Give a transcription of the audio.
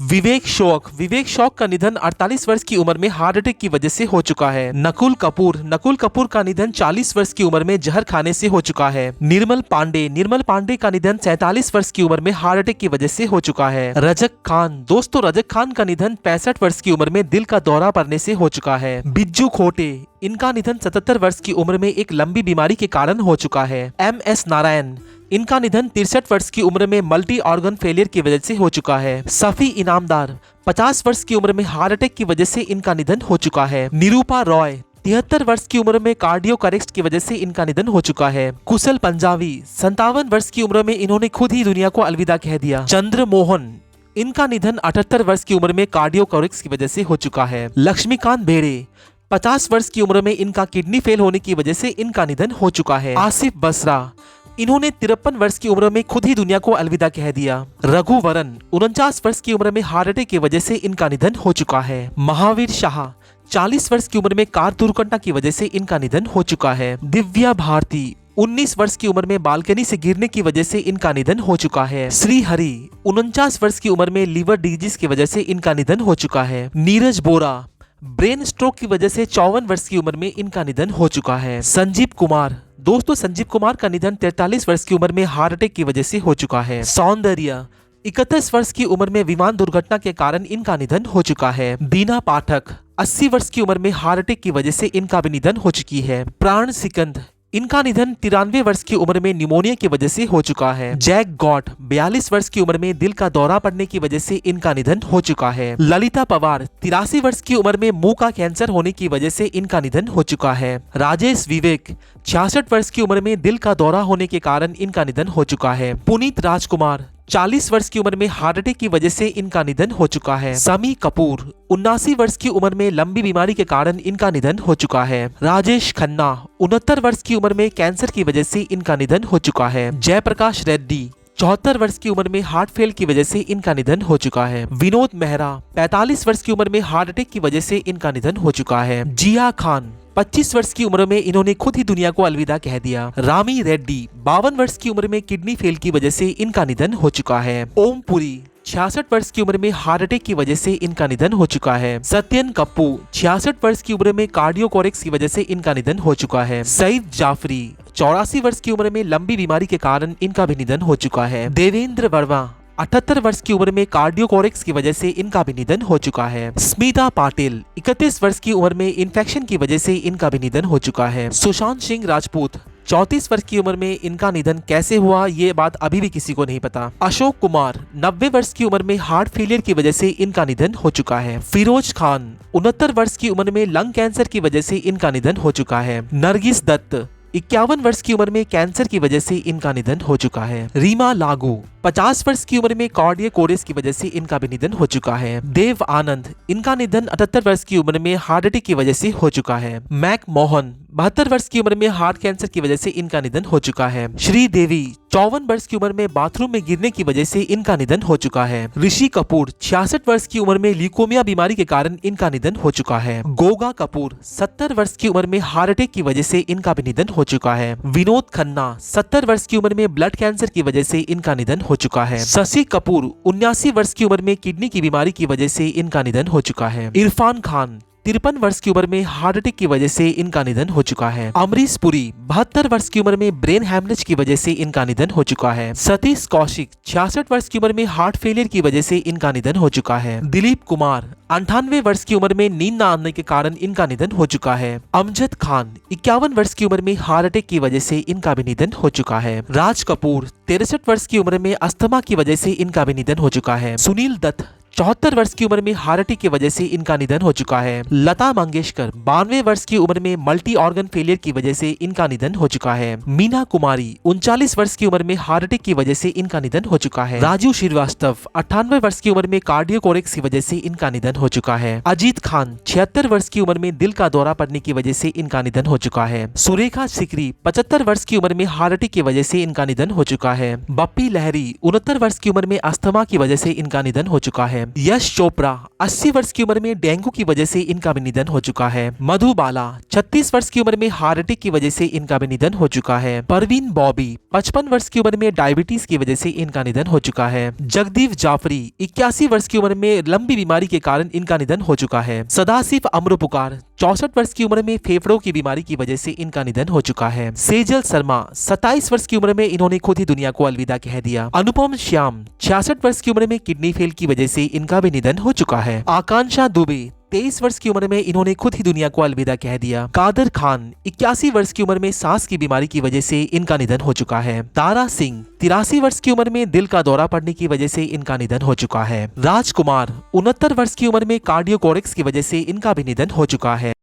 विवेक शौक का निधन 48 वर्ष की उम्र में हार्ट अटैक की वजह से हो चुका है। नकुल कपूर का निधन 40 वर्ष की उम्र में जहर खाने से हो चुका है। निर्मल पांडे का निधन 47 वर्ष की उम्र में हार्ट अटैक की वजह से हो चुका है। रजक खान का निधन 65 वर्ष की उम्र में दिल का दौरा पड़ने से हो चुका है। बिज्जू खोटे, इनका निधन 77 वर्ष की उम्र में एक लंबी बीमारी के कारण हो चुका है। MS नारायण, इनका निधन 63 वर्ष की उम्र में मल्टी ऑर्गन फेलियर की वजह से हो चुका है। सफी इनामदार, 50 वर्ष की उम्र में हार्ट अटैक की वजह से इनका निधन हो चुका है। निरूपा रॉय, 73 वर्ष की उम्र में कार्डियक अरेस्ट की वजह से इनका निधन हो चुका है। कुशल पंजाबी, 57 वर्ष की उम्र में इन्होंने खुद ही दुनिया को अलविदा कह दिया। चंद्रमोहन, इनका निधन 78 वर्ष की उम्र में कार्डियक अरेस्ट की वजह से हो चुका है। लक्ष्मीकांत बेड़े, 50 वर्ष की उम्र में इनका किडनी फेल होने की वजह से इनका निधन हो चुका है। आसिफ बसरा, इन्होंने 53 वर्ष की उम्र में खुद ही दुनिया को अलविदा कह दिया। रघुवरन, 49 वर्ष की उम्र में हार्ट अटैक की वजह से इनका निधन हो चुका है। महावीर शाह, 40 वर्ष की उम्र में कार दुर्घटना की वजह से इनका निधन हो चुका है। दिव्या भारती, 19 वर्ष की उम्र में बालकनी से गिरने की वजह से इनका निधन हो चुका है। श्रीहरि, 49 वर्ष की उम्र में लीवर डिजीज की वजह से इनका निधन हो चुका है। नीरज बोरा, ब्रेन स्ट्रोक की वजह से 54 वर्ष की उम्र में इनका निधन हो चुका है। संजीव कुमार का निधन 43 वर्ष की उम्र में हार्ट अटैक की वजह से हो चुका है। सौंदर्य, 31 वर्ष की उम्र में विमान दुर्घटना के कारण इनका निधन हो चुका है। दीना पाठक, 80 वर्ष की उम्र में हार्ट अटैक की वजह से इनका भी निधन हो चुकी है। प्राण सिकंद, इनका निधन 93 वर्ष की उम्र में निमोनिया की वजह से हो चुका है। जैक गॉड, 42 वर्ष की उम्र में दिल का दौरा पड़ने की वजह से इनका निधन हो चुका है। ललिता पवार, 83 वर्ष की उम्र में मुंह का कैंसर होने की वजह से इनका निधन हो चुका है। राजेश विवेक, 66 वर्ष की उम्र में दिल का दौरा होने के कारण इनका निधन हो चुका है। पुनीत राजकुमार, 40 वर्ष की उम्र में हार्ट अटैक की वजह से इनका निधन हो चुका है। समी कपूर, 79 वर्ष की उम्र में लंबी बीमारी के कारण इनका निधन हो चुका है। राजेश खन्ना, 69 वर्ष की उम्र में कैंसर की वजह से इनका निधन हो चुका है। जयप्रकाश रेड्डी, 74 वर्ष की उम्र में हार्ट फेल की वजह से इनका निधन हो चुका है। विनोद मेहरा, 45 वर्ष की उम्र में हार्ट अटैक की वजह से इनका निधन हो चुका है। जिया खान, 25 वर्ष की उम्र में इन्होंने खुद ही दुनिया को अलविदा कह दिया। रामी रेड्डी, 52 वर्ष की उम्र में किडनी फेल की वजह से इनका निधन हो चुका है। ओम पुरी, 66 वर्ष की उम्र में हार्ट अटैक की वजह से इनका निधन हो चुका है। सत्यन कप्पू, 66 वर्ष की उम्र में कार्डियक अरेस्ट की वजह से इनका निधन हो चुका है। सईद जाफरी, 84 वर्ष की उम्र में लंबी बीमारी के कारण इनका भी निधन हो चुका है। देवेंद्र वर्मा, 78 वर्ष की उम्र में कार्डियक अरेस्ट की वजह से इनका भी निधन हो चुका है। स्मिता पाटिल, 31 वर्ष की उम्र में इन्फेक्शन की वजह से इनका भी निधन हो चुका है। सुशांत सिंह राजपूत, 34 वर्ष की उम्र में इनका निधन कैसे हुआ ये बात अभी भी किसी को नहीं पता। अशोक कुमार, 90 वर्ष की उम्र में हार्ट फेलियर की वजह से इनका निधन हो चुका है। फिरोज खान, 69 वर्ष की उम्र में लंग कैंसर की वजह से इनका निधन हो चुका है। नरगिस दत्त, 51 वर्ष की उम्र में कैंसर की वजह से इनका निधन हो चुका है। रीमा लागू, 50 वर्ष की उम्र में कार्डियक अरेस्ट की वजह से इनका भी निधन हो चुका है। देव आनंद, इनका निधन 78 वर्ष की उम्र में हार्ट अटैक की वजह से हो चुका है। मैक मोहन, 72 वर्ष की उम्र में हार्ट कैंसर की वजह से इनका निधन हो चुका है। श्रीदेवी, 54 वर्ष की उम्र में बाथरूम में गिरने की वजह से इनका निधन हो चुका है। ऋषि कपूर, 66 वर्ष की उम्र में ल्यूकेमिया बीमारी के कारण इनका निधन हो चुका है। गोगा कपूर, 70 वर्ष की उम्र में हार्ट अटैक की वजह से इनका भी निधन हो चुका है। विनोद खन्ना, 70 वर्ष की उम्र में ब्लड कैंसर की वजह से इनका निधन हो चुका है। शशि कपूर, 79 वर्ष की उम्र में किडनी की बीमारी की वजह से इनका निधन हो चुका है। इरफान खान, 53 वर्ष की उम्र में हार्ट अटैक की वजह से इनका निधन हो चुका है। अमरीश पुरी, 72 वर्ष की उम्र में ब्रेन हैमरेज की वजह से इनका निधन हो चुका है। सतीश कौशिक, 66 वर्ष की उम्र में हार्ट फेलियर की वजह से इनका निधन हो चुका है। दिलीप कुमार, 98 वर्ष की उम्र में नींद न आने के कारण इनका निधन हो चुका है। अमजद खान, 51 वर्ष की उम्र में हार्ट अटैक की वजह से इनका भी निधन हो चुका है। राज कपूर, 63 वर्ष की उम्र में अस्थमा की वजह से इनका भी निधन हो चुका है। सुनील दत्त, 74 वर्ष की उम्र में हार्ट अटैक की वजह से इनका निधन हो चुका है। लता मंगेशकर, 92 वर्ष की उम्र में मल्टी ऑर्गन फेलियर की वजह से इनका निधन हो चुका है। मीना कुमारी, 39 वर्ष की उम्र में हार्ट अटैक की वजह से इनका निधन हो चुका है। राजू श्रीवास्तव, 98 वर्ष की उम्र में कार्डियक अरेस्ट की वजह से इनका निधन हो चुका है। अजीत खान, 76 वर्ष की उम्र में दिल का दौरा पड़ने की वजह से इनका निधन हो चुका है। सुरेखा सिकरी, 75 वर्ष की उम्र में हार्ट अटैक की वजह से इनका निधन हो चुका है। बप्पी लहरी, 69 वर्ष की उम्र में अस्थमा की वजह से इनका निधन हो चुका है। है। यश चोपड़ा 80 वर्ष की उम्र में डेंगू की वजह से इनका भी निधन हो चुका है। मधुबाला 36 वर्ष की उम्र में हार्ट अटैक की वजह से इनका भी निधन हो चुका है। परवीन बॉबी 55 वर्ष की उम्र में डायबिटीज की वजह से इनका निधन हो चुका है। जगदीप जाफरी 81 वर्ष की उम्र में लंबी बीमारी के कारण इनका निधन हो चुका है। सदाशिव अम्रपुकार 64 वर्ष की उम्र में फेफड़ों की बीमारी की वजह से इनका निधन हो चुका है। सेजल शर्मा 27 वर्ष की उम्र में इन्होंने खुद ही दुनिया को अलविदा कह दिया। अनुपम श्याम 66 वर्ष की उम्र में किडनी फेल की वजह से इनका भी निधन हो चुका है। आकांक्षा दुबे 23 वर्ष की उम्र में इन्होंने खुद ही दुनिया को अलविदा कह दिया। कादर खान 81 वर्ष की उम्र में सांस की बीमारी की वजह से इनका निधन हो चुका है। तारा सिंह 83 वर्ष की उम्र में दिल का दौरा पड़ने की वजह से इनका निधन हो चुका है। राजकुमार 69 वर्ष की उम्र में कार्डियोकोरेक्स की वजह से इनका भी निधन हो चुका है।